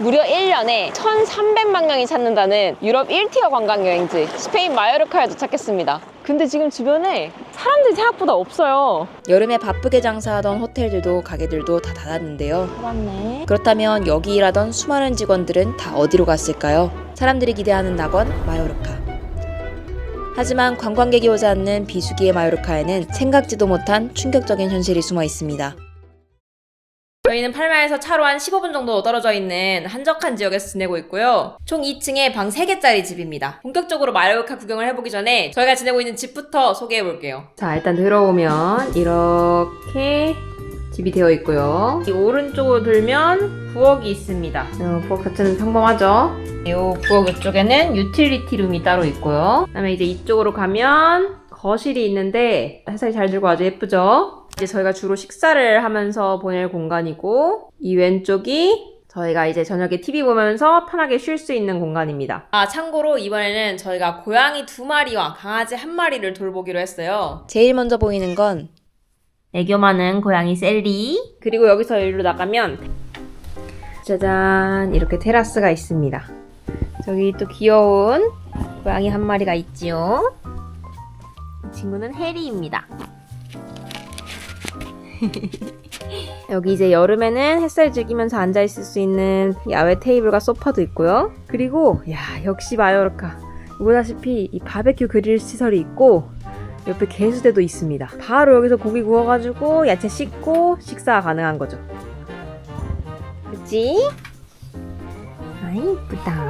무려 1년에 1,300만 명이 찾는다는 유럽 1티어 관광 여행지 스페인 마요르카에 도착했습니다. 근데 지금 주변에 사람들이 생각보다 없어요. 여름에 바쁘게 장사하던 호텔들도 가게들도 다 닫았는데요. 그렇네. 그렇다면 여기 일하던 수많은 직원들은 다 어디로 갔을까요? 사람들이 기대하는 낙원 마요르카. 하지만 관광객이 오지 않는 비수기의 마요르카에는 생각지도 못한 충격적인 현실이 숨어 있습니다. 저희는 팔마에서 차로 한 15분 정도 떨어져 있는 한적한 지역에서 지내고 있고요. 총 2층에 방 3개짜리 집입니다. 본격적으로 마요르카 구경을 해보기 전에 저희가 지내고 있는 집부터 소개해볼게요. 자, 일단 들어오면 이렇게 집이 되어 있고요. 이 오른쪽으로 들면 부엌이 있습니다. 부엌 자체는 평범하죠. 이 부엌 이쪽에는 유틸리티 룸이 따로 있고요. 그 다음에 이제 이쪽으로 가면 거실이 있는데 햇살이 잘 들고 아주 예쁘죠? 이제 저희가 주로 식사를 하면서 보낼 공간이고, 이 왼쪽이 저희가 이제 저녁에 TV 보면서 편하게 쉴 수 있는 공간입니다. 아, 참고로 이번에는 저희가 고양이 2마리와 강아지 1마리를 돌보기로 했어요. 제일 먼저 보이는 건 애교 많은 고양이 셀리. 그리고 여기서 여기로 나가면 짜잔, 이렇게 테라스가 있습니다. 저기 또 귀여운 고양이 1마리가 있지요. 이 친구는 해리입니다. 여기 이제 여름에는 햇살 즐기면서 앉아있을 수 있는 야외 테이블과 소파도 있고요. 그리고 역시 마요르카, 보다시피 이 바베큐 그릴 시설이 있고 옆에 개수대도 있습니다. 바로 여기서 고기 구워가지고 야채 씻고 식사가 가능한 거죠. 그치? 아이 이쁘다.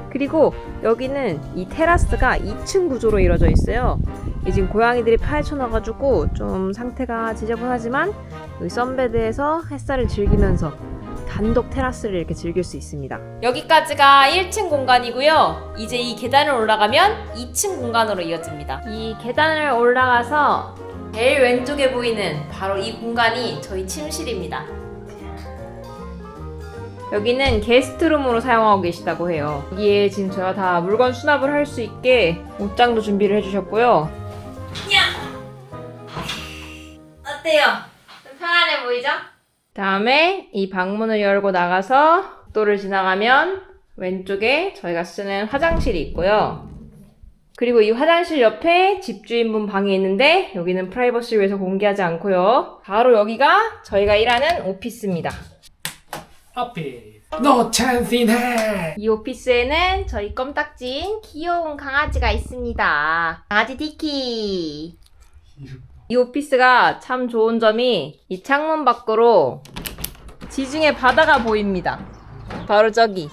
그리고 여기는 이 테라스가 2층 구조로 이루어져 있어요. 지금 고양이들이 파헤쳐놔가지고 좀 상태가 지저분하지만 여기 선베드에서 햇살을 즐기면서 단독 테라스를 이렇게 즐길 수 있습니다. 여기까지가 1층 공간이고요. 이제 이 계단을 올라가면 2층 공간으로 이어집니다. 이 계단을 올라가서 제일 왼쪽에 보이는 바로 이 공간이 저희 침실입니다. 여기는 게스트룸으로 사용하고 계시다고 해요. 여기에 지금 제가 다 물건 수납을 할 수 있게 옷장도 준비를 해주셨고요. 어때요? 좀 편안해 보이죠? 다음에 이 방문을 열고 나가서 복도를 지나가면 왼쪽에 저희가 쓰는 화장실이 있고요. 그리고 이 화장실 옆에 집주인분 방이 있는데 여기는 프라이버시를 위해서 공개하지 않고요. 바로 여기가 저희가 일하는 오피스입니다. 오피스 No chance in hell. 이 오피스에는 저희 껌딱지인 귀여운 강아지가 있습니다. 강아지 티키. 이 오피스가 참 좋은 점이 이 창문 밖으로 지중해 바다가 보입니다. 바로 저기.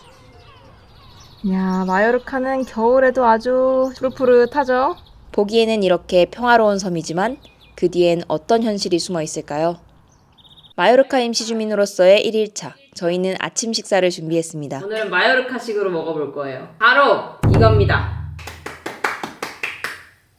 이야, 마요르카는 겨울에도 아주 푸릇푸릇하죠? 보기에는 이렇게 평화로운 섬이지만 그 뒤엔 어떤 현실이 숨어 있을까요? 마요르카 임시 주민으로서의 1일차. 저희는 아침 식사를 준비했습니다. 오늘은 마요르카식으로 먹어볼 거예요. 바로 이겁니다.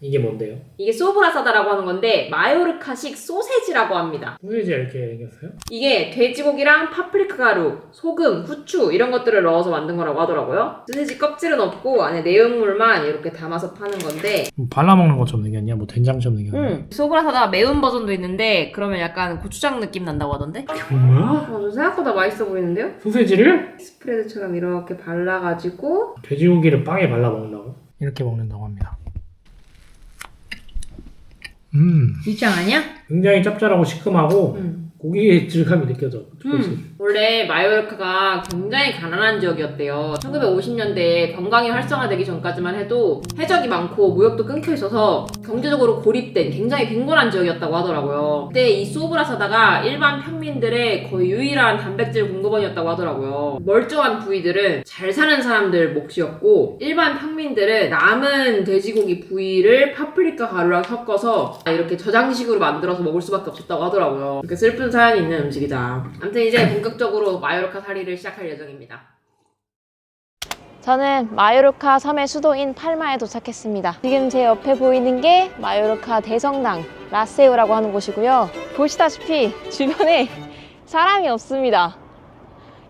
이게 뭔데요? 이게 소브라사다라고 하는 건데 마요르카식 소세지라고 합니다. 소세지가 이렇게 생겼어요? 이게 돼지고기랑 파프리카 가루, 소금, 후추 이런 것들을 넣어서 만든 거라고 하더라고요. 소세지 껍질은 없고 안에 내용물만 이렇게 담아서 파는 건데 발라먹는 것처럼 생겼냐? 뭐 된장처럼 생겼냐? 소브라사다 매운 버전도 있는데 그러면 약간 고추장 느낌 난다고 하던데? 뭐야? 생각보다 맛있어 보이는데요? 소세지를? 스프레드처럼 이렇게 발라가지고 돼지고기를 빵에 발라 먹는다고? 이렇게 먹는다고 합니다. 고추장 아니야? 굉장히 짭짤하고 시큼하고 고기의 질감이 느껴져. 원래 마요르카가 굉장히 가난한 지역이었대요. 1950년대에 관광이 활성화되기 전까지만 해도 해적이 많고 무역도 끊겨 있어서 경제적으로 고립된 굉장히 빈곤한 지역이었다고 하더라고요. 그때 이 소브라사다가 일반 평민들의 거의 유일한 단백질 공급원이었다고 하더라고요. 멀쩡한 부위들은 잘 사는 사람들 몫이었고 일반 평민들은 남은 돼지고기 부위를 파프리카 가루랑 섞어서 이렇게 저장식으로 만들어서 먹을 수밖에 없었다고 하더라고요. 이렇게 슬픈 사연이 있는 음식이다. 아무튼 이제 본격적으로 마요르카 살이를 시작할 예정입니다. 저는 마요르카 섬의 수도인 팔마에 도착했습니다. 지금 제 옆에 보이는 게 마요르카 대성당 라세우라고 하는 곳이고요. 보시다시피 주변에 사람이 없습니다.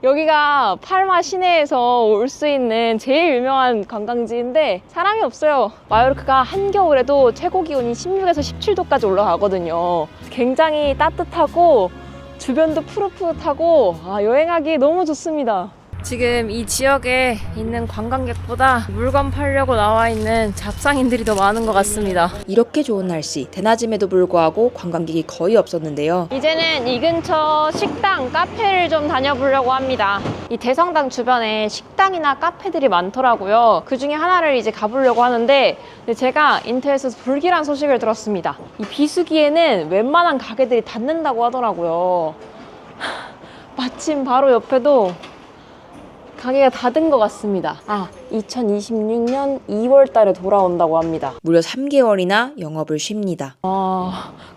여기가 팔마 시내에서 올 수 있는 제일 유명한 관광지인데 사람이 없어요. 마요르카가 한겨울에도 최고 기온이 16에서 17도까지 올라가거든요. 굉장히 따뜻하고 주변도 푸릇푸릇하고 여행하기 너무 좋습니다. 지금 이 지역에 있는 관광객보다 물건 팔려고 나와 있는 잡상인들이 더 많은 것 같습니다. 이렇게 좋은 날씨, 대낮임에도 불구하고 관광객이 거의 없었는데요. 이제는 이 근처 식당, 카페를 좀 다녀보려고 합니다. 이 대성당 주변에 식당이나 카페들이 많더라고요. 그 중에 하나를 이제 가보려고 하는데 제가 인터넷에서 불길한 소식을 들었습니다. 이 비수기에는 웬만한 가게들이 닫는다고 하더라고요. 마침 바로 옆에도 가게가 닫은 것 같습니다. 2026년 2월 달에 돌아온다고 합니다. 무려 3개월이나 영업을 쉽니다.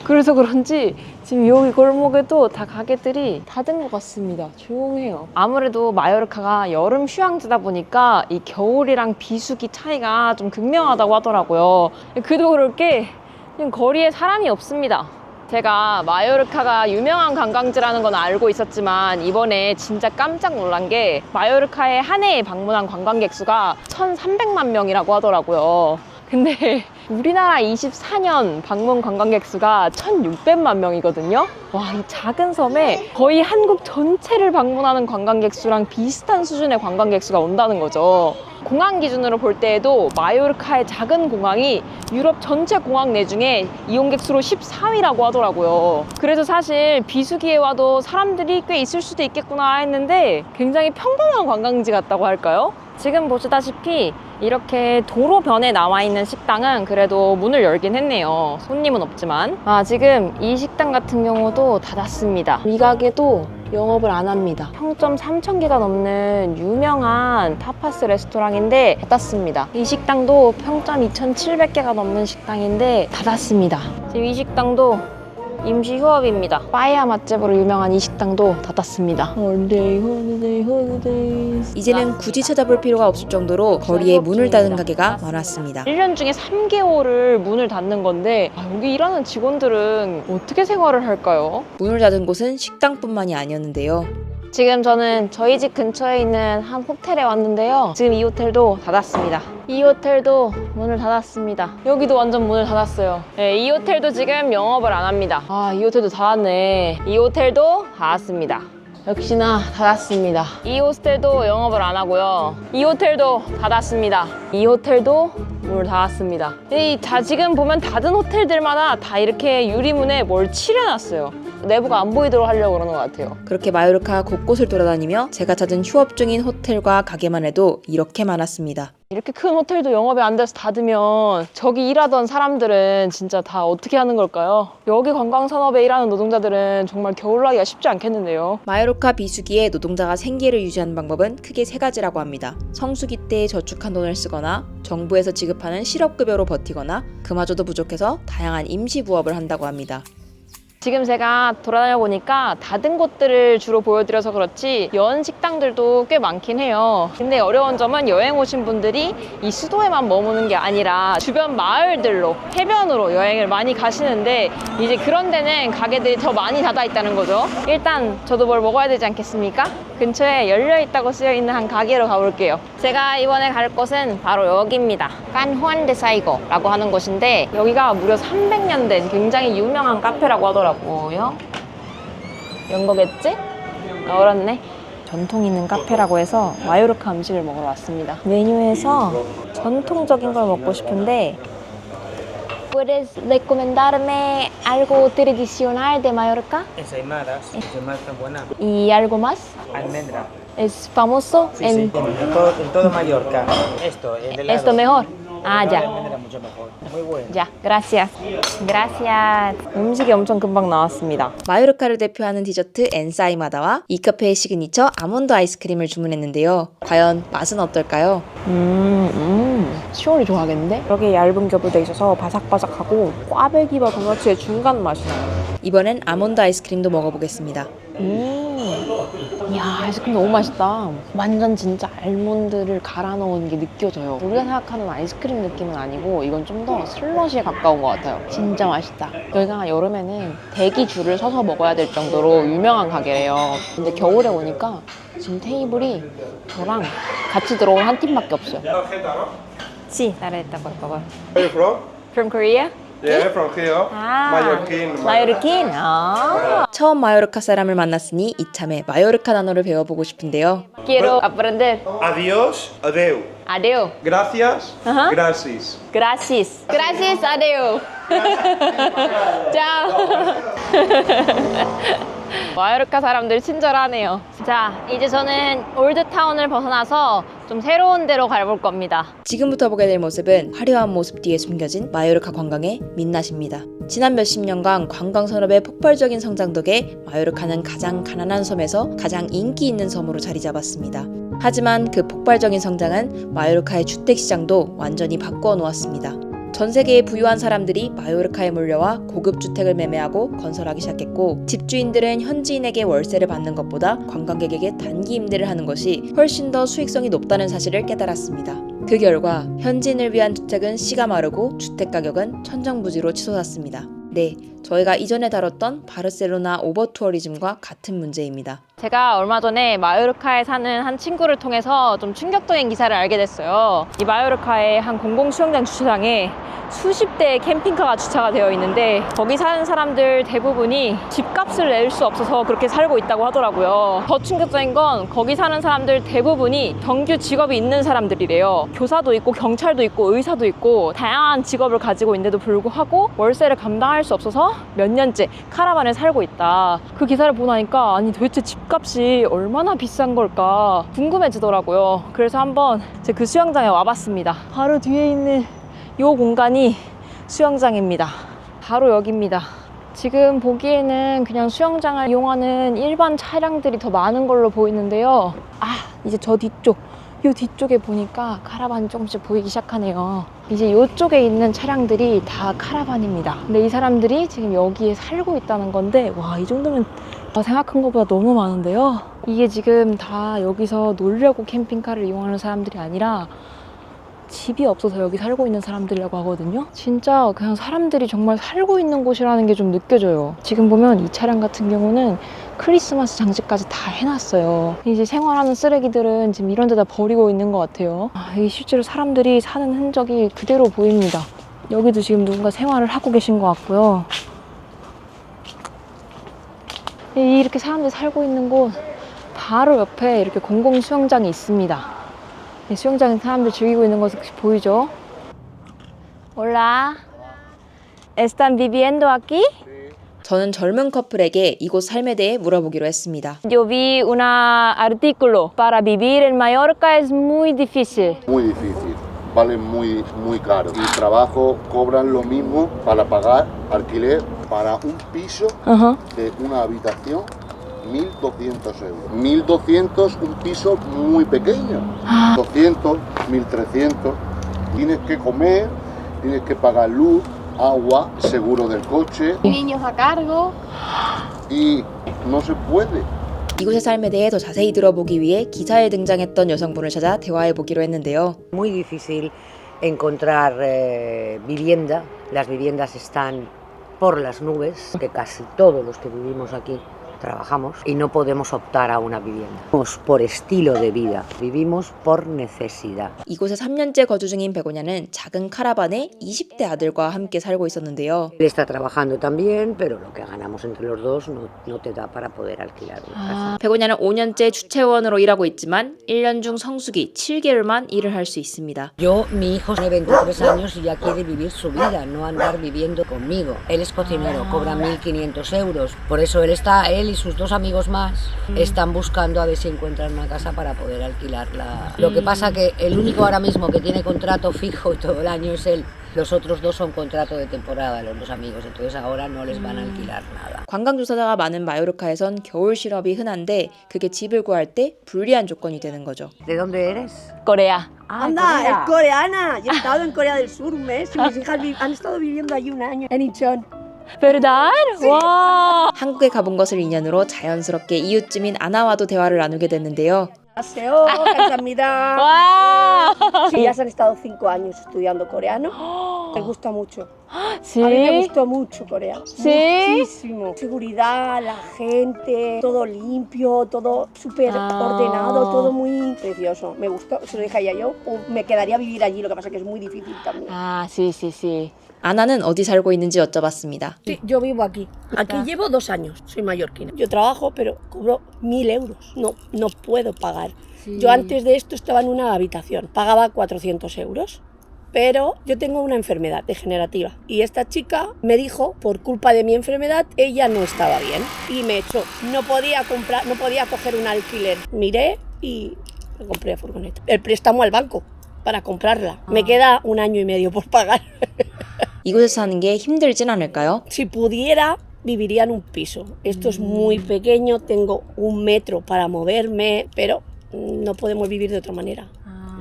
그래서 그런지 지금 여기 골목에도 다 가게들이 닫은 것 같습니다. 조용해요. 아무래도 마요르카가 여름 휴양지다 보니까 이 겨울이랑 비수기 차이가 좀 극명하다고 하더라고요. 그도 그럴 게 그냥 거리에 사람이 없습니다. 제가 마요르카가 유명한 관광지라는 건 알고 있었지만 이번에 진짜 깜짝 놀란 게 마요르카에 한 해에 방문한 관광객 수가 1,300만 명이라고 하더라고요. 근데 우리나라 24년 방문 관광객 수가 1,600만 명이거든요. 와, 이 작은 섬에 거의 한국 전체를 방문하는 관광객 수랑 비슷한 수준의 관광객 수가 온다는 거죠. 공항 기준으로 볼 때에도 마요르카의 작은 공항이 유럽 전체 공항 내 중에 이용객 수로 14위라고 하더라고요. 그래서 사실 비수기에 와도 사람들이 꽤 있을 수도 있겠구나 했는데 굉장히 평범한 관광지 같다고 할까요? 지금 보시다시피 이렇게 도로변에 나와 있는 식당은 그래도 문을 열긴 했네요. 손님은 없지만. 지금 이 식당 같은 경우도 닫았습니다. 이 가게도 영업을 안 합니다. 평점 3,000개가 넘는 유명한 타파스 레스토랑인데 닫았습니다. 이 식당도 평점 2,700개가 넘는 식당인데 닫았습니다. 지금 이 식당도 임시 휴업입니다. 빠에야 맛집으로 유명한 이 식당도 닫았습니다. 이제는 굳이 찾아볼 필요가 없을 정도로 거리에 문을 닫은 가게가 많았습니다. 1년 중에 3개월을 문을 닫는 건데 여기 일하는 직원들은 어떻게 생활을 할까요? 문을 닫은 곳은 식당뿐만이 아니었는데요. 지금 저는 저희 집 근처에 있는 한 호텔에 왔는데요. 지금 이 호텔도 닫았습니다. 이 호텔도 문을 닫았습니다. 여기도 완전 문을 닫았어요. 네, 이 호텔도 지금 영업을 안 합니다. 이 호텔도 닫았네. 이 호텔도 닫았습니다. 역시나 닫았습니다. 이 호스텔도 영업을 안 하고요. 이 호텔도 닫았습니다. 이 호텔도 문을 닫았습니다. 지금 보면 닫은 호텔들마다 다 이렇게 유리문에 뭘 칠해놨어요. 내부가 안 보이도록 하려고 그러는 것 같아요. 그렇게 마요르카 곳곳을 돌아다니며 제가 찾은 휴업 중인 호텔과 가게만 해도 이렇게 많았습니다. 이렇게 큰 호텔도 영업이 안 돼서 닫으면 저기 일하던 사람들은 진짜 다 어떻게 하는 걸까요? 여기 관광산업에 일하는 노동자들은 정말 겨울 나기가 쉽지 않겠는데요. 마요르카 비수기에 노동자가 생계를 유지하는 방법은 크게 3가지라고 합니다. 성수기 때 저축한 돈을 쓰거나 정부에서 지급하는 실업급여로 버티거나 그마저도 부족해서 다양한 임시부업을 한다고 합니다. 지금 제가 돌아다녀 보니까 닫은 곳들을 주로 보여드려서 그렇지 연 식당들도 꽤 많긴 해요. 근데 어려운 점은 여행 오신 분들이 이 수도에만 머무는 게 아니라 주변 마을들로 해변으로 여행을 많이 가시는데 이제 그런 데는 가게들이 더 많이 닫아 있다는 거죠. 일단 저도 뭘 먹어야 되지 않겠습니까? 근처에 열려 있다고 쓰여 있는 한 가게로 가볼게요. 제가 이번에 갈 곳은 바로 여기입니다. 깐후안데사이고라고 하는 곳인데 여기가 무려 300년 된 굉장히 유명한 카페라고 하더라고요. 연 거겠지? 얼었네. 전통 있는 카페라고 해서 마요르카 음식을 먹으러 왔습니다. 메뉴에서 전통적인 걸 먹고 싶은데 ¿Puedes recomendarme algo tradicional de Mallorca? Ensaimadas, está buena. ¿Y algo más? Almendra. ¿Es famoso? Sí, sí, en todo Mallorca. El helado. Esto mejor. La ya. almendra mucho mejor. Muy bueno. Ya, gracias. Gracias. 음식이 엄청 금방 나왔습니다. 마요르카를 대표하는 디저트 엔사이마다와 이 카페의 시그니처 아몬드 아이스크림을 주문했는데요. 과연 맛은 어떨까요? 시원이 좋아하겠는데? 이렇게 얇은 겹으로 돼 있어서 바삭바삭하고 꽈배기와 도너츠의 중간 맛이 나요. 이번엔 아몬드 아이스크림도 먹어보겠습니다. 이야, 아이스크림 너무 맛있다. 완전 진짜 알몬드를 갈아 넣은 게 느껴져요. 우리가 생각하는 아이스크림 느낌은 아니고 이건 좀 더 슬러시에 가까운 것 같아요. 진짜 맛있다. 여기가 여름에는 대기 줄을 서서 먹어야 될 정도로 유명한 가게래요. 근데 겨울에 오니까 지금 테이블이 저랑 같이 들어온 한 팀밖에 없어요. Sí, tarjeta, por favor. Where are you from? From Korea? Yeah, from here. 아, Mallorquín. 마요르킨. 아. 처음 마요르카 사람을 만났으니 이참에 마요르카 단어를 배워보고 싶은데요. Quiero aprender. Adiós, adeu. Adeu. Gracias, Ajá. gracias. Gracias. Gracias, adeu. Chao. 마요르카 사람들 친절하네요. 자, 이제 저는 올드타운을 벗어나서 좀 새로운 데로 가볼 겁니다. 지금부터 보게 될 모습은 화려한 모습 뒤에 숨겨진 마요르카 관광의 민낯입니다. 지난 몇십 년간 관광 산업의 폭발적인 성장 덕에 마요르카는 가장 가난한 섬에서 가장 인기 있는 섬으로 자리 잡았습니다. 하지만 그 폭발적인 성장은 마요르카의 주택 시장도 완전히 바꾸어 놓았습니다. 전 세계의 부유한 사람들이 마요르카에 몰려와 고급 주택을 매매하고 건설하기 시작했고, 집주인들은 현지인에게 월세를 받는 것보다 관광객에게 단기 임대를 하는 것이 훨씬 더 수익성이 높다는 사실을 깨달았습니다. 그 결과 현지인을 위한 주택은 씨가 마르고 주택 가격은 천정부지로 치솟았습니다. 네, 저희가 이전에 다뤘던 바르셀로나 오버투어리즘과 같은 문제입니다. 제가 얼마 전에 마요르카에 사는 한 친구를 통해서 좀 충격적인 기사를 알게 됐어요. 이 마요르카의 한 공공수영장 주차장에 수십 대의 캠핑카가 주차가 되어 있는데, 거기 사는 사람들 대부분이 집값을 낼 수 없어서 그렇게 살고 있다고 하더라고요. 더 충격적인 건 거기 사는 사람들 대부분이 정규 직업이 있는 사람들이래요. 교사도 있고 경찰도 있고 의사도 있고 다양한 직업을 가지고 있는데도 불구하고 월세를 감당할 수 없어서 몇 년째 카라반에 살고 있다. 그 기사를 보고 나니까 아니 도대체 집값이 얼마나 비싼 걸까 궁금해지더라고요. 그래서 한번 제 그 수영장에 와봤습니다. 바로 뒤에 있는 이 공간이 수영장입니다. 바로 여기입니다. 지금 보기에는 그냥 수영장을 이용하는 일반 차량들이 더 많은 걸로 보이는데요. 아, 이제 저 뒤쪽, 이 뒤쪽에 보니까 카라반이 조금씩 보이기 시작하네요. 이제 이쪽에 있는 차량들이 다 카라반입니다. 근데 이 사람들이 지금 여기에 살고 있다는 건데, 와, 이 정도면 생각한 것보다 너무 많은데요. 이게 지금 다 여기서 놀려고 캠핑카를 이용하는 사람들이 아니라 집이 없어서 여기 살고 있는 사람들이라고 하거든요. 진짜 그냥 사람들이 정말 살고 있는 곳이라는 게 좀 느껴져요. 지금 보면 이 차량 같은 경우는 크리스마스 장식까지 다 해놨어요. 이제 생활하는 쓰레기들은 지금 이런 데다 버리고 있는 것 같아요. 이 실제로 사람들이 사는 흔적이 그대로 보입니다. 여기도 지금 누군가 생활을 하고 계신 것 같고요. 이렇게 사람들이 살고 있는 곳 바로 옆에 이렇게 공공 수영장이 있습니다. 수영장에 사람들 즐기고 있는 것이 보이죠? Hola. ¿Están viviendo aquí? 저는 젊은 커플에게 이곳 삶에 대해 물어보기로 했습니다. Yo vi un artículo. Para vivir en Mallorca es muy difícil. Muy difícil, vale muy caro. Y trabajo cobran lo mismo para pagar alquiler para un piso de una habitación, 1.200 euros. 1.200 un piso muy pequeño. 200, 1.300. Tienes que comer, tienes que pagar luz, agua, seguro del coche. Niños a cargo. Y no se puede. 이곳의 삶에 대해 더 자세히 들어보기 위해 기사에 등장했던 여성분을 찾아 대화해보기로 했는데요. Muy difícil encontrar vivienda. Las viviendas están por las nubes, que casi todos los que vivimos aquí trabajamos y no podemos optar a una vivienda. Vivimos por estilo de vida, vivimos por necesidad. 이곳에 3년째 거주 중인 베고냐는 작은 카라반에 20대 아들과 함께 살고 있었는데요. Él está trabajando también, pero lo que ganamos entre los dos no te da para poder alquilar una casa. 베고냐는 5년째 주체원으로 일하고 있지만 1년 중 성수기 7개월만 일을 할 수 있습니다. Yo, mi hijo tiene 23 años y ya quiere vivir su vida, no andar viviendo conmigo. Él es cocinero, cobra 1.500 euros. Por eso él y sus dos amigos más están buscando a ver si encuentran una casa para poder alquilarla. Lo que pasa que el único ahora mismo que tiene contrato fijo todo el año es él. Los otros dos son contrato de temporada, los dos amigos, entonces ahora no les van a alquilar nada. 관광조사자가 많은 마요르카에선 겨울 실업이 흔한데 그게 집을 구할 때 불리한 조건이 되는 거죠. ¿De dónde eres? Corea. Anda, es coreana. Yo he estado en Corea del Sur un mes. Mis hijas han estado viviendo allí un año en Incheon. ¿Verdad? 와. 한국에 가본 것을 인연으로 자연스럽게 이웃집인 아나와도 대화를 나누게 됐는데요. Aseo, 감사합니다. 와. Sí, ya se han estado 5 años estudiando coreano. Les gusta mucho. Sí. A mí me gustó mucho Corea. Sí. Muchísimo. Seguridad, la gente, todo limpio, todo súper ordenado, todo muy precioso. Me gustó, se lo dije a yo, me quedaría a vivir allí, lo que pasa que es muy difícil también. Ah, sí, sí, sí. 아나는 어디 살고 있는지 여쭤봤습니다. Sí, yo vivo aquí. Aquí llevo 2 años, soy mallorquina. Yo trabajo, pero cobro 1.000 euros. No puedo pagar. Yo antes de esto estaba en una habitación, pagaba 400 euros. Pero yo tengo una enfermedad degenerativa y esta chica me dijo, por culpa de mi enfermedad, ella no estaba bien y me echó. No podía coger un alquiler. Miré y me compré la furgoneta. El préstamo al banco para comprarla. Me queda 1 año y medio por pagar. 이곳에서 사는 게 힘들진 않을까요? Si pudiera, viviría en un piso. Esto es muy pequeño, tengo 1 metro para moverme, pero no podemos vivir de otra manera.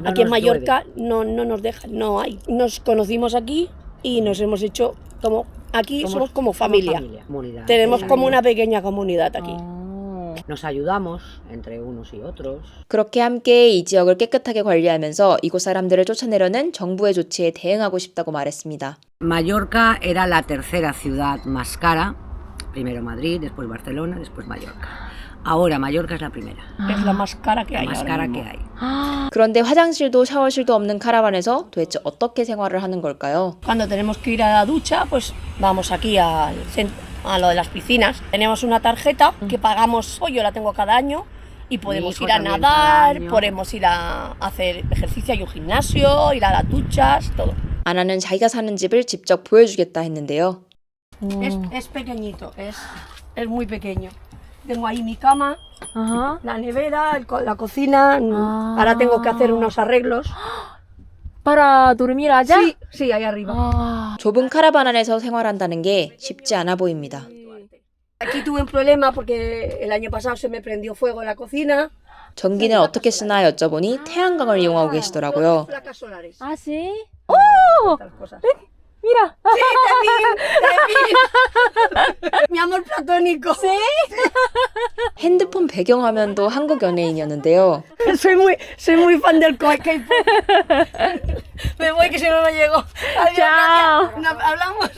No Aquí en nos Mallorca no nos dejan, no hay. Nos conocimos aquí y nos hemos hecho como... Aquí somos como familia. Comunidad. Tenemos como una pequeña comunidad aquí. Nos ayudamos entre unos y otros. 그렇게 함께 이 지역을 깨끗하게 관리하면서 이곳 사람들을 쫓아내려는 정부의 조치에 대응하고 싶다고 말했습니다. Mallorca era la tercera ciudad más cara. Primero Madrid, después Barcelona, después Mallorca. Ahora Mallorca es la primera. Es la más cara que hay. La más ahora cara mismo. que hay. 그런데 화장실도 샤워실도 없는 카라반에서 도대체 어떻게 생활을 하는 걸까요? Cuando tenemos que ir a la ducha, pues vamos aquí a lo de las piscinas. Tenemos una tarjeta que pagamos, yo la tengo cada año, y podemos hijo ir a también cada nadar, año. podemos ir a hacer ejercicio, hay un gimnasio, ir a las duchas, todo. 아나는 자기가 사는 집을 직접 보여주겠다 했는데요. Es pequeñito, es muy pequeño. Tengo ahí mi cama, Ajá. la nevera, la cocina. Ahora tengo que hacer unos arreglos. Para dormir allá? Sí, ahí arriba. 아. 좁은 카라반 안에서 생활한다는 게 쉽지 않아 보입니다. Aquí tuve un problema porque el año pasado se me prendió fuego en la cocina. 전기는 어떻게 쓰나 여쭤보니 태양광을 이용하고 계시더라고요. Placas solares. 아, sí? Otras cosas. Mira. Sí, Tevin. Mi amor platónico. Sí. 핸드폰 배경화면도 한국 연예인이었는데요. Soy muy fan del K-pop. Me voy que si no llego. Adiós, Chao. gracias. Hablamos.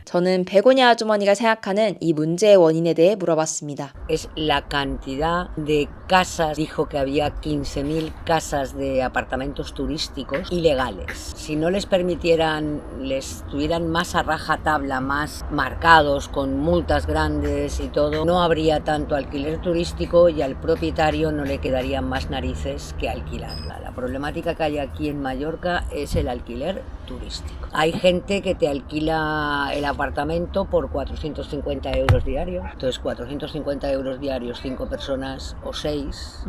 저는 베고냐 아주머니가 생각하는 이 문제의 원인에 대해 물어봤습니다. Es la cantidad de casas, dijo que había 15.000 casas de apartamentos turísticos ilegales. Si no les permitieran, les tuvieran más a rajatabla, más marcados, con multas grandes y todo, no habría tanto alquiler turístico y al propietario no le quedarían más narices que alquilarla. La problemática que hay aquí en Mallorca es el alquiler turístico. Hay gente que te alquila el apartamento por 450 euros diarios. Entonces 450 euros diarios, 5 personas o 6,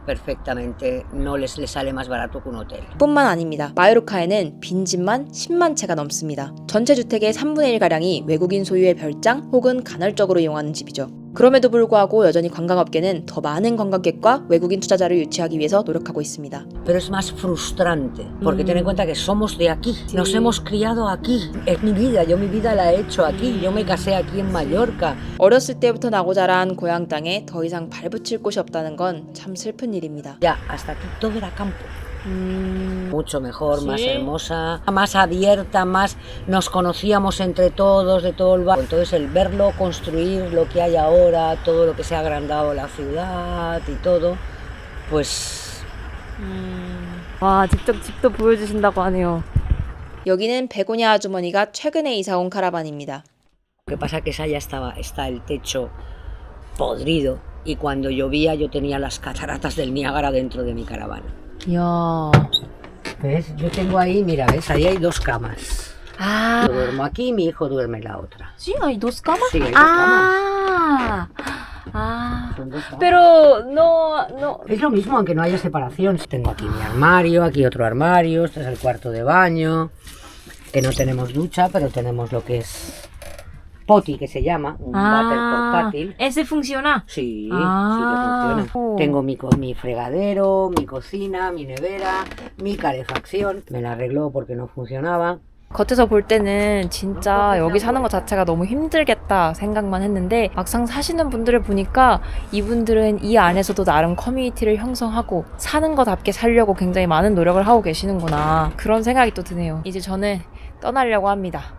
perfectamente no les sale más barato que un hotel. 뿐만 아닙니다. 마요르카에는 빈집만 10만 채가 넘습니다. 전체 주택의 3분의 1가량이 외국인 소유의 별장 혹은 간헐적으로 이용하는 집이죠. 그럼에도 불구하고 여전히 관광업계는 더 많은 관광객과 외국인 투자자를 유치하기 위해서 노력하고 있습니다. Pero es más frustrante, porque ten en cuenta que somos de aquí, nos hemos criado aquí, es mi vida, yo mi vida la he hecho aquí, yo me casé aquí en Mallorca. 어렸을 때부터 나고 자란 고향 땅에 더 이상 발붙일 곳이 없다는 건 참 슬픈 일입니다. Ya, hasta aquí todo era campo. Mucho mejor, más hermosa, más abierta, más nos conocíamos entre todos, de todo el barrio. Entonces el verlo construir lo que hay ahora, todo lo que se ha agrandado la ciudad y todo, pues... 와, 직접 집도 보여주신다고 하네요. 여기는 베고냐 아주머니가 최근에 이사 온 카라반입니다. Lo que pasa que esa ya está el techo podrido y cuando llovía yo tenía las cataratas del Niágara dentro de mi caravana. 이야. ¿Ves? Yo tengo ahí, mira, ¿ves? Ahí hay 2 camas. 아. Yo duermo aquí y mi hijo duerme en la otra. Sí, hay 2 camas? Sí, hay 2 camas. Ah. Ah. Son 2 camas. Pero no. Es lo mismo, aunque no haya separación. Tengo aquí mi armario, aquí otro armario, este es el cuarto de baño, que no tenemos ducha, pero tenemos lo que es poti, que se llama, un váter portátil. ¿Ese funciona? Sí, Ah. sí que funciona. Tengo mi fregadero, mi cocina, mi nevera, mi calefacción. Me la arregló porque no funcionaba. 겉에서 볼 때는 진짜 여기 사는 것 자체가 너무 힘들겠다 생각만 했는데 막상 사시는 분들을 보니까 이분들은 이 안에서도 나름 커뮤니티를 형성하고 사는 것답게 살려고 굉장히 많은 노력을 하고 계시는구나 그런 생각이 또 드네요. 이제 저는 떠나려고 합니다.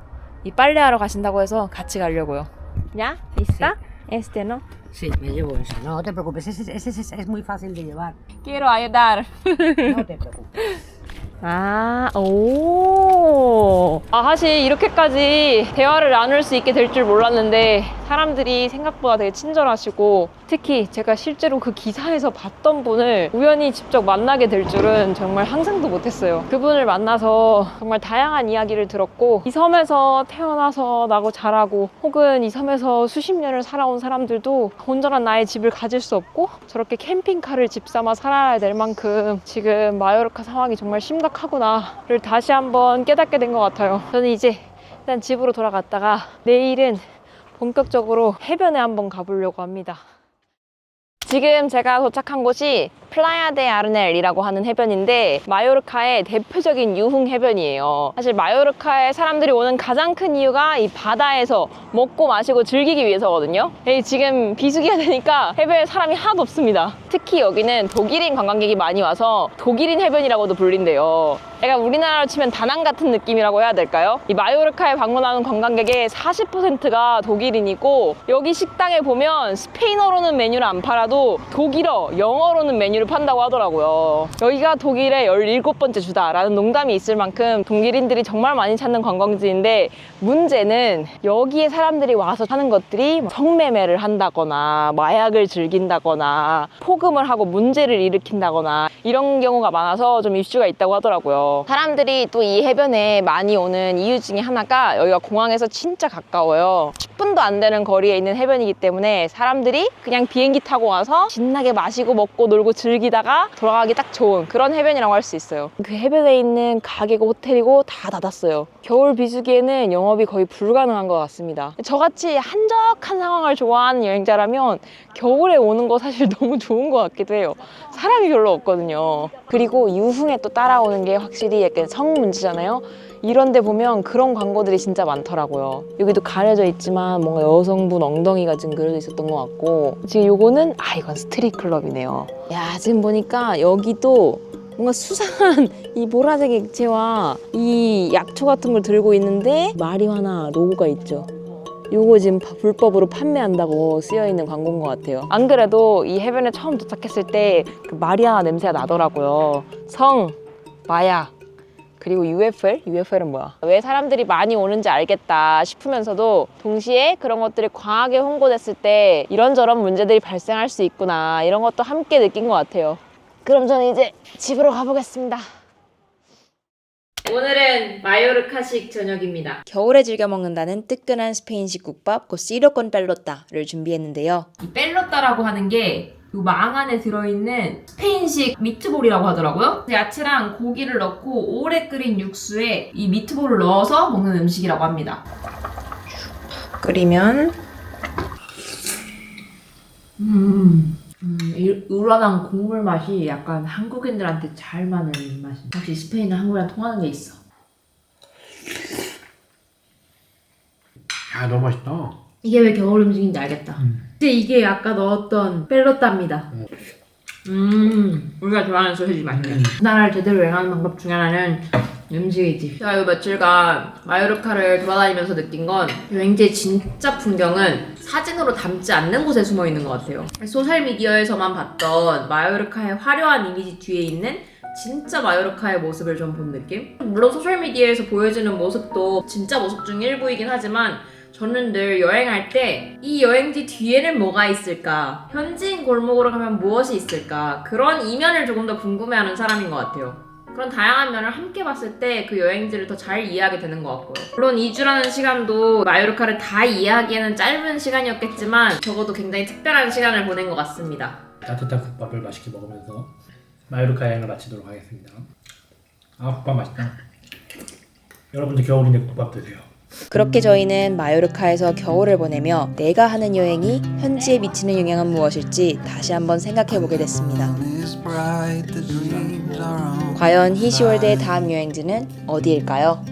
이 빨래하러 가신다고 해서 같이 가려고요. ¿Ya? ¿Lista? Este, ¿no? Sí, me llevo ese. No te preocupes, ese es muy fácil de llevar. Quiero ayudar. No te preocupes. 아, 오. 사실 이렇게까지 대화를 나눌 수 있게 될 줄 몰랐는데 사람들이 생각보다 되게 친절하시고 특히 제가 실제로 그 기사에서 봤던 분을 우연히 직접 만나게 될 줄은 정말 상상도 못했어요. 그분을 만나서 정말 다양한 이야기를 들었고 이 섬에서 태어나서 나고 자라고 혹은 이 섬에서 수십 년을 살아온 사람들도 온전한 나의 집을 가질 수 없고 저렇게 캠핑카를 집 삼아 살아야 될 만큼 지금 마요르카 상황이 정말 심각하구나를 다시 한번 깨닫게 된 것 같아요. 저는 이제 일단 집으로 돌아갔다가 내일은 본격적으로 해변에 한번 가보려고 합니다. 지금 제가 도착한 곳이 플라야 데 아르넬이라고 하는 해변인데 마요르카의 대표적인 유흥 해변이에요. 사실 마요르카에 사람들이 오는 가장 큰 이유가 이 바다에서 먹고 마시고 즐기기 위해서거든요. 지금 비수기가 되니까 해변에 사람이 하나도 없습니다. 특히 여기는 독일인 관광객이 많이 와서 독일인 해변이라고도 불린대요. 약간 우리나라로 치면 다낭 같은 느낌이라고 해야 될까요? 이 마요르카에 방문하는 관광객의 40%가 독일인이고 여기 식당에 보면 스페인어로는 메뉴를 안 팔아도 독일어, 영어로는 메뉴를 판다고 하더라고요. 여기가 독일의 17번째 주다라는 농담이 있을 만큼 독일인들이 정말 많이 찾는 관광지인데 문제는 여기에 사람들이 와서 하는 것들이 성매매를 한다거나 마약을 즐긴다거나 폭음을 하고 문제를 일으킨다거나 이런 경우가 많아서 좀 이슈가 있다고 하더라고요. 사람들이 또 이 해변에 많이 오는 이유 중에 하나가 여기가 공항에서 진짜 가까워요. 10분도 안 되는 거리에 있는 해변이기 때문에 사람들이 그냥 비행기 타고 와서 신나게 마시고 먹고 놀고 즐기다가 돌아가기 딱 좋은 그런 해변이라고 할 수 있어요. 그 해변에 있는 가게고 호텔이고 다 닫았어요. 겨울 비수기에는 영업이 거의 불가능한 것 같습니다. 저같이 한적한 상황을 좋아하는 여행자라면 겨울에 오는 거 사실 너무 좋은 것 같기도 해요. 사람이 별로 없거든요. 그리고 유흥에 또 따라오는 게 확실히 약간 성 문제잖아요. 이런 데 보면 그런 광고들이 진짜 많더라고요. 여기도 가려져 있지만 뭔가 여성분 엉덩이가 지금 그려져 있었던 것 같고 지금 요거는 이건 스트릿 클럽이네요. 야, 지금 보니까 여기도 뭔가 수상한 이 보라색 액체와 이 약초 같은 걸 들고 있는데 마리화나 로고가 있죠. 요거 지금 불법으로 판매한다고 쓰여있는 광고인 것 같아요. 안 그래도 이 해변에 처음 도착했을 때 그 마리화 냄새가 나더라고요. 성, 마약, 그리고 UFL은 뭐야? 왜 사람들이 많이 오는지 알겠다 싶으면서도 동시에 그런 것들이 과하게 홍보됐을 때 이런저런 문제들이 발생할 수 있구나 이런 것도 함께 느낀 것 같아요. 그럼 저는 이제 집으로 가보겠습니다. 오늘은 마요르카식 저녁입니다. 겨울에 즐겨 먹는다는 뜨끈한 스페인식 국밥 코시로 con 펠로타를 준비했는데요. 이 펠로타라고 하는 게 이 망 안에 들어있는 스페인식 미트볼이라고 하더라고요. 야채랑 고기를 넣고 오래 끓인 육수에 이 미트볼을 넣어서 먹는 음식이라고 합니다. 끓이면 이 우러난 국물 맛이 약간 한국인들한테 잘 맞는 맛이. 역시 스페인은 한국이랑 통하는 게 있어. 야, 너무 맛있다. 이게 왜 겨울 음식인지 알겠다. 근데 이게 아까 넣었던 펠로타입니다. 우리가 좋아하는 소시지 맛이네. 나라를 제대로 여행하는 방법 중에 하나는 음식이지. 제가 이 며칠간 마요르카를 돌아다니면서 느낀 건 여행지의 진짜 풍경은 사진으로 담지 않는 곳에 숨어 있는 것 같아요. 소셜미디어에서만 봤던 마요르카의 화려한 이미지 뒤에 있는 진짜 마요르카의 모습을 좀 본 느낌? 물론 소셜미디어에서 보여지는 모습도 진짜 모습 중 일부이긴 하지만 저는 늘 여행할 때 이 여행지 뒤에는 뭐가 있을까? 현지인 골목으로 가면 무엇이 있을까? 그런 이면을 조금 더 궁금해하는 사람인 것 같아요. 그런 다양한 면을 함께 봤을 때 그 여행지를 더 잘 이해하게 되는 것 같고요. 물론 2주라는 시간도 마요르카를 다 이해하기에는 짧은 시간이었겠지만 적어도 굉장히 특별한 시간을 보낸 것 같습니다. 따뜻한 국밥을 맛있게 먹으면서 마요르카 여행을 마치도록 하겠습니다. 국밥 맛있다. 여러분도 겨울인데 국밥 드세요. 그렇게 저희는 마요르카에서 겨울을 보내며 내가 하는 여행이 현지에 미치는 영향은 무엇일지 다시 한번 생각해보게 됐습니다. 과연 히시월드의 다음 여행지는 어디일까요?